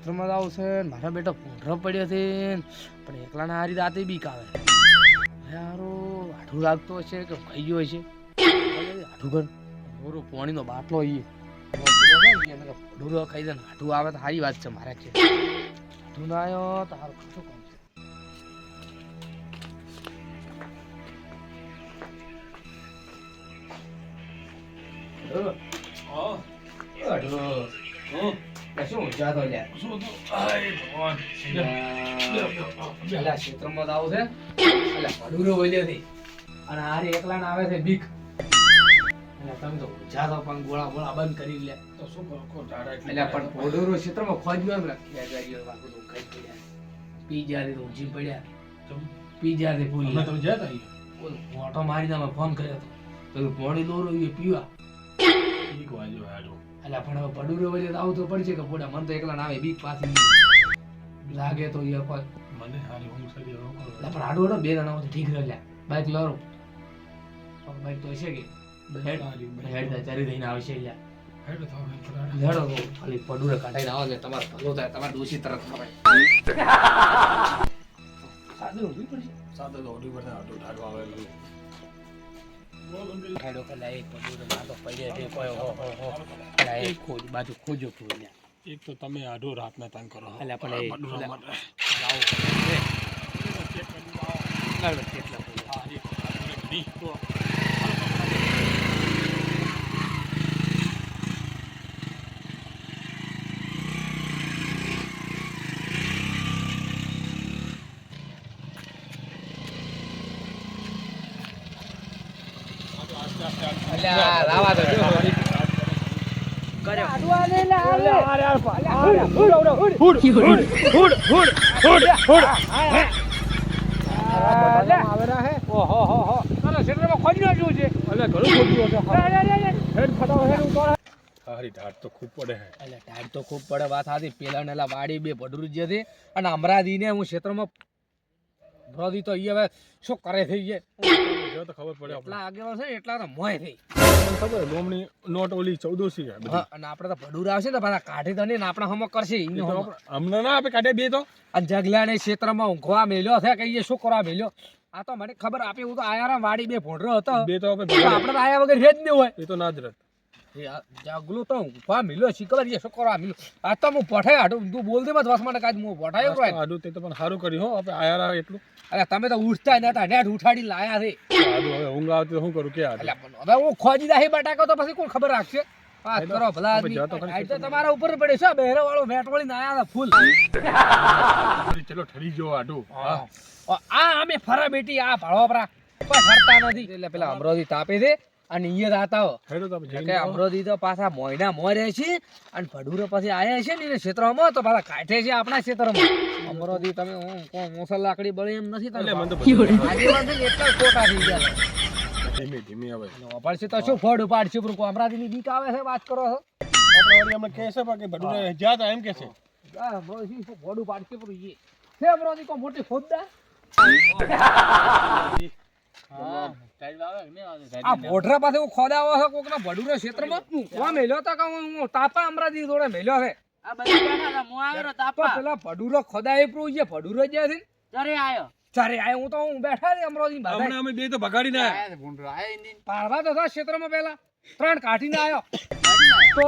ક્ષેત્રમાં જ આવશે ને મારા બેટા પૂંઢરો પડ્યો છે ને પણ એકલાના હારી રાતે બીક આવે યારો આઠું લાગતો હશે કે ખાઈ ગયો હશે આઠું કર મોરો પાણીનો બાટલો પડુરો ખાઈ દે ને આઠું આવે તો સારી વાત છે મારે કે આઠું ના આવ્યો તો સારું ખર્ચો કોણ છે શું ઊંચા તો લ્યા ક્ષેત્રમાં આવું છે પડુરો વળ્યો છે અને હારે એકલા આવે છે બીક એટલે તમે તો ઊંચા તો પણ ગોળા ગોળા બંધ કરી લે તો શું કરો એટલે પણ પડુરો ક્ષેત્રમાં ખોજ એમ રાખ્યા પી જ્યારે તો ઊંચી પડ્યા પી જ્યારે ભૂલી તમે જતા મોટો મારીને અમે ફોન કર્યો હતો તો પાણી દોરો એ પીવા એટલે પણ હવે પડુરો વળે આવું તો પડશે કે પોડા મન તો એકલા ના આવે બીક પાછી લાગે તો એ કોઈ મને હારી હું સરી એટલે પણ આડો આડો બે જણા તો ઠીક રહે બાઈક લારો બાઈક તો હશે કે હેડ ચારી થઈને આવશે લ્યા હેડો તો ખાલી પડુરો કાઢીને આવો એટલે તમારે ભલો થાય તમારે દોષી તરફ આવે સાદો ઉભી પડશે સાદો તો ઉભી પડશે આટો ઢાડવા આવે હેડો કલા એક પડુરો નાતો પડ્યો છે કોઈ હો એક ખોજ બાજુ ખોજો ખોલ્યા એક તો તમે આડો રાતના તંગ કરો એટલે આપણે જાવ કેટલા હા એક ની તો રાવા તો જો કરે આડવા લે લે અરે હુડ આવે રહે ઓહો હો હો ચાલો ક્ષેત્રમાં ખોજી નાખ્યું છે એટલે ઘણું ખોજ્યું છે હેડ ફટાવો હેડ ઉતાર હારી ઢાટ તો ખૂબ પડે હે એટલે ઢાટ તો ખૂબ પડે વાત સાચી પેલા નેલા વાડી બે પડુર જે છે અને અમરાદીને હું ક્ષેત્રમાં ભરોદી તો હવે શું કરે થઈ છે જો તો ખબર પડે એટલા આગેવાન છે એટલા તો મોય થઈ ખબર લોમની નોટ ઓલી 1400 છે હા અને આપણે તો પડુર આવશે ને પાછા કાઢી દને ને આપણે હમો કરશે અમને ના આપે કાઢે બે તો આ જગલા ને ક્ષેત્રમાં ઊંઘવા મેલ્યો છે કહીએ શું કરવા મેલ્યો આ તો મને ખબર આપે હું તો આયારા વાડી બે ભોંડરો હતો બે તો આપણે તો આયા વગર રેજ ન હોય એ તો ના જ રત જાગલો તો ઊંઘવા મેલ્યો શીખબર એ શું કરવા મેલ્યો આ તો હું પઠાય આડું તું બોલ દે બસ વસ માટે કાજ હું પઠાયો તો આડું તે તો પણ સારું કર્યું હો આપણે આયારા એટલું અરે તમે તો ઉઠતા નતા નેટ ઉઠાડી લાયા છે આડું હવે ઊંઘ આવતી શું કરું કે એટલે હવે હું ખોજી દાહી બટાકો તો પછી કોણ ખબર રાખશે વાત કરો ભલા આદમી આ તો તમારા ઉપર પડે છે બેરો વાળો મેટ વળીને આયા હતા ફૂલ ચલો ઠરી જો આડું આ અમે ફરા બેટી આ ભાળોપરા કોઈ ફરતા નથી એટલે પેલા અમરોદી તાપે છે અને ઈ રાતા હેડો તો કે અમરોદી તો પાછા મોયના મોરે છે અને ભડુરો પછી આયા છે ને ક્ષેત્રમાં તો પાછા કાઠે છે આપણા ક્ષેત્રમાં અમરોદી તમે કોણ મોસલ લાકડી બળી એમ નથી તમે મને તો આગેવાન છે એટલા ખોટા થઈ ગયા ધીમે ધીમે હવે ઓપાડશે તો શું ફોડ ઉપાડશે પર કો અમરાદીની બીક આવે છે વાત કરો છો આપણે વળી અમે કહે છે કે ભડુરો જ્યાં એમ કે છે આ અમરોદી શું ફોડ ઉપાડશે પર ઈ છે અમરોદી કો મોટી ખોદદા આ બોઢરા પાસે ખોદાવો છે કોકના ભડુરા ક્ષેત્રમાં કોણ મેલ્યો તો કે હું તાપા અમરાજી જોડે મેલ્યો છે આ બધા બેઠા હતા હું આવ્યો તાપા પેલા ભડુરો ખોદાય પ્રો જે ભડુરો જે છે ચારે આયો હું તો હું બેઠા ને અમરાજી બાધા હમણાં અમે બે તો ભગાડીને આયા ભૂંડરો આયા ઇન્ડિયન પારવા તો ક્ષેત્રમાં પેલા ત્રણ કાઢીને આયો તો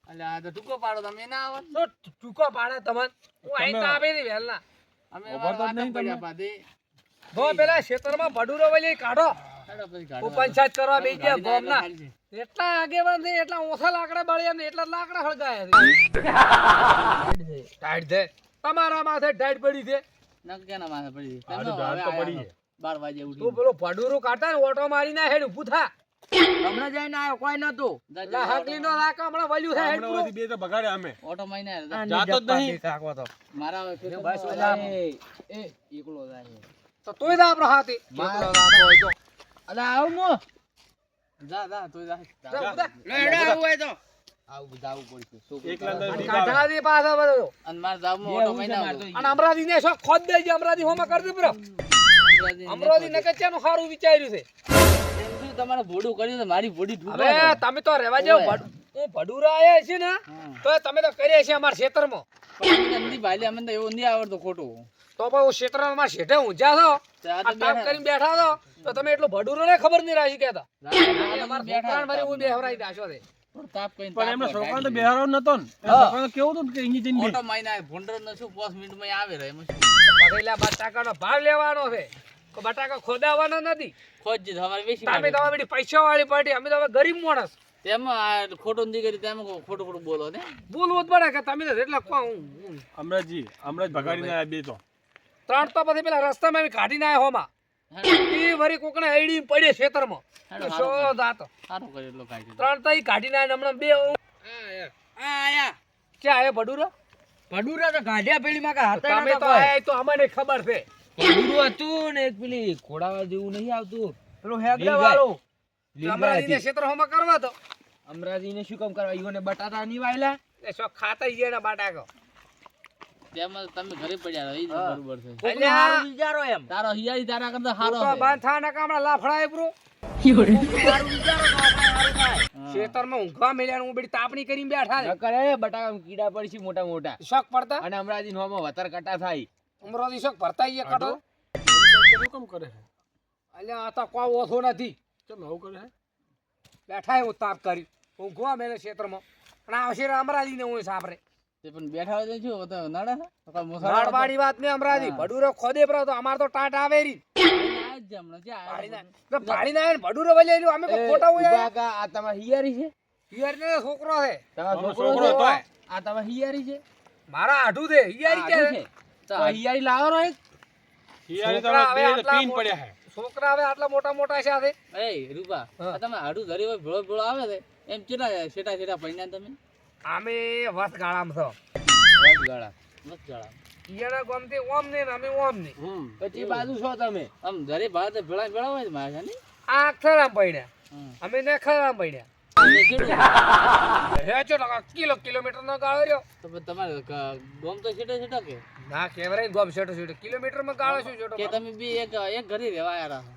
એટલે આ તો ટુકો પાડો તમે ના આવો તો ટુકો પાડે તમને હું અહીં તાપે ની વેલના અમે ઓવર નહીં પડ્યા પાદે બો પેલા ક્ષેત્રમાં ભડુરો વળી કાઢો પંચાયત કરવા બેસી ગયા ગામના એટલા આગેવાન છે એટલા ઓછા લાકડા બળે એમ એટલા લાકડા હળગાયા છે ટાઈટ છે તમારા માથે ટાઈટ પડી છે નકેના માથે પડી છે તો પડી છે 12 વાગે ઉઠી તું પેલો ભડુરો કાઢા ને ઓટો મારી ના હેડ ઊભું થા હમણાં જઈને આયો કોઈ નતો લા હાકલી નો રાખ હમણાં વલ્યું છે હેડ પૂરો બે તો બગાડે અમે ઓટો મારીને જાતો જ નહીં થાકવા તો મારા બસ એ એકલો જાય તો તોય દા આપણો હાથી મારો રાતો હોય તો અલા આવ મો જા તોય જા લેડા આવ હોય તો આવ જાવું પડશે એકલા અંદર કાઢા દે પાછા બધો અને માર જાવ મો ઓટો મહિના અને અમરાદી ને શો ખોદ દેજે અમરાદી હોમાં કરી દે બ્રો અમરાદી નકચ્યાનું સારું વિચાર્યું છે એમ શું તમારે ભોડું કર્યું છે મારી ભોડી ઢૂંઢો હવે તમે તો રહેવા જાવ હું ભડુરા આયા છે ને તો તમે તો કર્યા છે અમાર ક્ષેત્રમાં નથી ભાઈ અમને તો એવું નહીં આવડતું ખોટું. તો પણ હું ક્ષેત્રમાં શેઠે ઊંઝા છો આ આ તાપ કરીને બેઠા છો તો તમે એટલો ભડુરો ને ખબર નહીં રાશી કહેતા અમાર છોકરાને મારી હું બેહવરાઈ દાશો છે તાપ કઈ પણ એમનો છોકરાને તો બેહારો નતો ને એ છોકરાને કેવું હતું કે અહીંથી જઈને મોટો મહિના ભૂંડર ન શું 5 મિનિટમાં આવે રે એમાં પછી લે બટાકાનો ભાવ લેવાનો છે તો બટાકા ખોદાવાનો નથી ખોજ જ તમારે બેસી તમે તો હવે પૈસા વાળી પાર્ટી અમે તો હવે ગરીબ માણસ તેમાં આ ખોટું નથી કરી તેમાં ખોટું ખોટું બોલો ને બોલવું જ પડે કે તમે તો એટલે કોણ અમરાજી ભગાડીને આયા બે તો ત્રણ તો પછી પેલા રસ્તામાં એમ કાઢીને આયા હોમાં ઈ વરી કોકને આઈડી પડે ખેતરમાં શો દાત સારું કરે એટલો કાઢી ત્રણ તો ઈ કાઢીને આયા હમણાં બે આયા ક્યાં આયા ભડુરો ભડુરા તો ગાઢિયા પેલીમાં કા હતા તમે તો આયા તો અમને ખબર છે ભડુરું હતું ને એક પેલી ઘોડાવા જેવું નહીં આવતું પેલો હેગડા વાળો અમરાજીને ક્ષેત્ર હોમાં કરવા તો અમરાજીને શું કામ કરવા ઈઓને બટાટા નહીં વાયલા એ શો ખાતા ઈ એના બાટાકો તેમાં તમે ઘરે પડ્યા રહો, ઈ જ બરોબર છે કોકને હારું વિચારો એમ તારો હિયારી તારા કરતા હારો તો છે. બાંધા ના કામડા લાફડાય બ્રો હારું વિચારો તો આપણે હારું થાય ખેતરમાં ઊંઘવા મેલ્યા હું બેડી તાપણી કરીને બેઠા છે નકર એ બટાકા કીડા પડશે મોટા મોટા શોખ પડતા અને અમરાજી નોમાં વતર કટા થાય ઉમરોથી શોખ ભરતા ઈ કટો શું કામ કરે છે અલ્યા આ તો કોઈ ઓછો નથી કેમ આવું કરે છે બેઠા હું તાપ કરી ઊંઘવા મેલે ક્ષેત્રમાં પણ આ શેર અમરાજીને હું સાપરે તે પણ બેઠા હોય તો શું તો નડે છે તો કાંઈ મુસાફર રાડવાડી વાત ને અમરાજી ભડુરો ખોદે પર તો અમાર તો ટાટ આવે રી આ જ હમણાં જ્યાં આવ્યા તો ભાડી ના ભડુરો વલે રહ્યો અમે કોઈ ખોટા હોય કાકા આ તમાર હિયારી છે યાર ને છોકરો છે તમારો છોકરો છોકરો હતો. છે આ તમાર હિયારી છે મારા આઢું છે યારી કે આઠું છે તો હિયારી લાવો ને એક હિયારી છોકરા તમે હવે બે આટલા પીન મોટા- પડ્યા છે છોકરા હવે આટલા મોટા મોટા છે આ એ રૂપા હા. આ તમે હાડું ધરી હોય ભેળો ભેળો આવે છે એમ કેટલા છેટા છેટા પૈણા તમે અમે વસ ગાળામાં છો બસ ગળા મસ્ત જળા ઈયાના ગમતી ઓમ ને અમે ઓમ ને પછી બાજુ છો તમે આમ ધરી ભાત ભેળા ભેળા હોય ને મારે છે ને આ ખરામ પડ્યા હમ. અમે ને ખરામ પડ્યા અને કેટલું? હે ચો કિલોમીટર નો ગાળો રહ્યો તો પછી તમારે ગોમ તો છેટો છેટો કે ના કેવરે ગોમ છેટો છેટો કિલોમીટર માં ગાળો શું છેટો કે તમે બી એક એક ઘરે રહેવા આવ્યા છો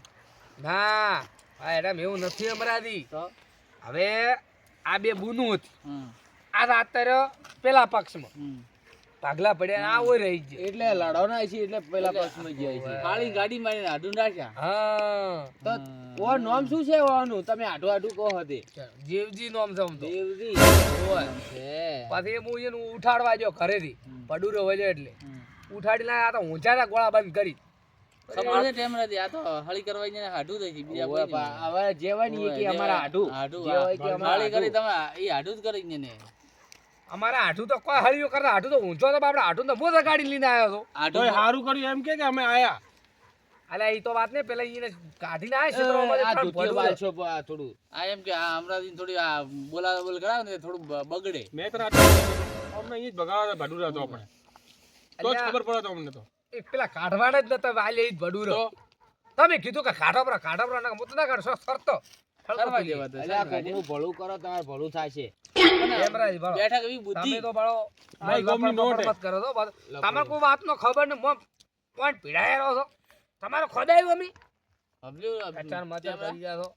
ના આ એડમ એવું નથી અમરાદી તો હવે આ બે બુનું હતી હમ આ તો અત્યારે પેલા પક્ષમાં હમ ભાગલા પડ્યા આ ઓય રહી જ એટલે લડો ના છે એટલે પેલા પક્ષમાં જાય છે ખાલી ગાડી મારીને હાડું નાખ્યા હા તો ઓ નામ શું છે ઓનું તમે આટું આટું કહો હતી જીવજી નોમ સમજો દેવજી ઓય છે પછી હું એને ઉઠાડવા જો ઘરેથી પડુરો વળ્યો એટલે હમ. ઉઠાડી લાયા તો ઊંચાના ગોળા બંધ કરી ખબર છે ટેમ નથી આ તો હળી કરવા જઈને હાડું થઈ ગઈ બીજા ઓય કોઈ નહીં. બા, હવે જેવાય ને એ કે અમારા આટું હાડું જેવાય કે અમારા હાળી કરી આટું. તમે એ હાડું જ કરી ને અમારા હાઠું તો કોઈ હળિયો કરે હાઠું તો ઊંચો તો આપણે હાઠું તો મોટા ગાડી લઈને આવ્યો હતો હાડું તોય સારું કર્યું એમ કે અમે આયા અલ્યા એ તો વાત ને પેલા એને કાઢીને આવ્યા એ, ક્ષેત્રોમાંથી આ ત્રણ ધોતિયો ભડું. બાલશો આ થોડું આ એમ કે આ હમણાં થોડી આ બોલા બોલ કરાવે ને થોડું બગડે મેં તો અમને અહીં જ ભગાવા ભાડુરા હતો આપણે તો જ અલ્યા, ખબર પડે તો અમને તો એ પેલા કાઢવાના જ નતા વાલે ઈ જ ભડું રહ્યો. તમે કીધું કે કાઢો પર ના હું તો ના કાઢશો સરતો કરવા જેવા તો અલ્યા કોકનું ભલું કરો તમારે ભલું થશે હેમરાજ ભરો. બેઠા એવી બુદ્ધિ તમે તો ભરો ભાઈ, ગોમની નોટ હે. મત કરો તો બસ. તમારે કોઈ વાતનો ખબર ને મોં પોઈન્ટ પીડાય રહ્યો છો તમારે ખોદાયું અમે સમજ્યું? અચાર મચાર કરી ગયા છો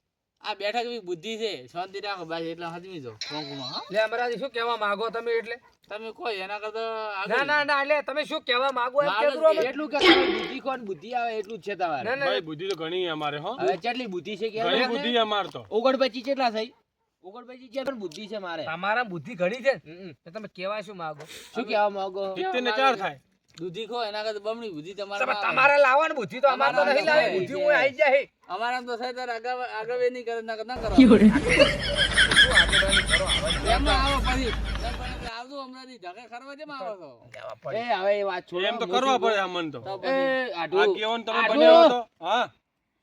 આ બેઠા એવી બુદ્ધિ છે શાંતિ રાખો બસ એટલે હજમી જાઓ ફોંકમાં હા લે અમરાજી શું કહેવા માંગો તમે એટલે તમે કોઈ એના કરતા આગળ ના ના ના એટલે તમે શું કહેવા માંગો એમ મારે કહેતું રહો મને. એટલું કે તમારી બુદ્ધિ કોણ બુદ્ધિ આવે એટલું જ છે તમારે ના ના ભાઈ બુદ્ધિ તો ઘણી અમારે હો હવે કેટલી બુદ્ધિ છે કે ઘણી બુદ્ધિ અમાર તો 49 કેટલા થઈ 49 છે પણ બુદ્ધિ છે મારે તમારા બુદ્ધિ ઘણી છે ને. તો તમે કહેવા શું માંગો શું કહેવા માંગો 70 ને 4 થાય દૂધી ખો એના કરતા બમણી બુદ્ધિ તમારે તમે તમારે લાવવાની બુદ્ધિ તો અમારે તો નહીં લાવી બુદ્ધિ હું આવી જાય અમારા તો થાય ત્યારે આગળ નહીં કરે ના કરો એમાં આવો પછી આવતું હમણાંથી ઢગે ખરવા જેમ આવો છો એ હવે એ વાત છોડો એમ તો કરવા પડે અમન તો તો એ પછી આટું આ કેવન તમે આટું. બન્યો તો હા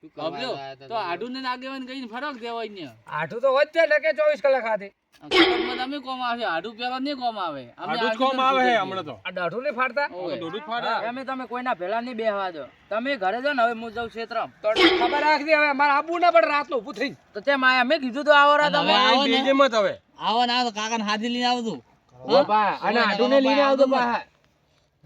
સમજો તો આડું ને આગેવાન કઈ ફરક દેવાય ને આઠું તો વધશે ને કે 24 કલાક હાથે કલાકમાં તમે કોમ આવશે આડું પેલા નહીં કોમ આવે અમે આટલું જ કોમ આવે હે હમણાં તો આ દાઢું નહીં ફાડતા ઓય. દોડું જ ફાડે અમે તમે કોઈના ભેલા નહીં બેહવા દો તમે ઘરે જાઓ ને હવે હું જાઉં ક્ષેત્રમાં તો ખબર રાખજે હવે મારે આબુ ના પડે રાતનું ઊભું થઈને તો તે માયા મેં કીધું તો આવો રા અને તમે હવે આવો ને. બેજે મત હવે આવો ને આવો કાકા ને હાથી લઈને આવતું ઓ બા અને આટું ને લઈને આવજો બા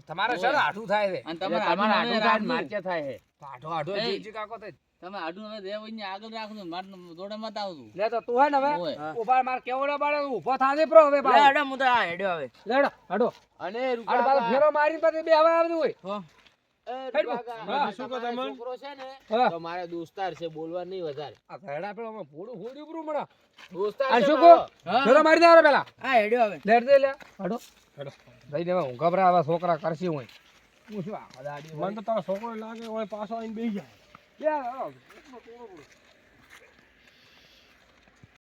તમારે સર આઠું થાય છે અને તમારે તમારે આટું થાય મારચે થાય છે આઠો આઠો એ. જીજી કાકો થાય તમે આડું હવે દેવ અહીંયા આગળ રાખજો માર જોડે મત આવજો લે તો તું હે ને હવે ઓય. ઉભા માર કેવડો બાળે ઊભો થાજે પ્રો હવે લે બાળો. હેડો હું તો આ હેડ્યો હવે લેડો હડો અને આડ બાળો ફેરો મારીને પછી બે હવે આવતું હોય હો હેડ બો. હા, શું કહો તમારો તમને? છોકરો છે ને હા. તો મારા દોસ્તાર છે બોલવા નહીં વધારે આ ભેડા પેલો અમે ભોળું હોડ્યું પ્રો મણા દોસ્તાર આ છે શું મારો. કહો ફેરો મારી દે હવે પેલા આ હેડ્યો હવે લેટ દે લે હડો હડો દઈ દેવા હું ગભરાવા છોકરા કરશે હોય હું શું આ દાડી મને તો તારો છોકરો લાગે ઓય પાછો આવીને બેસી જાય લે હડો.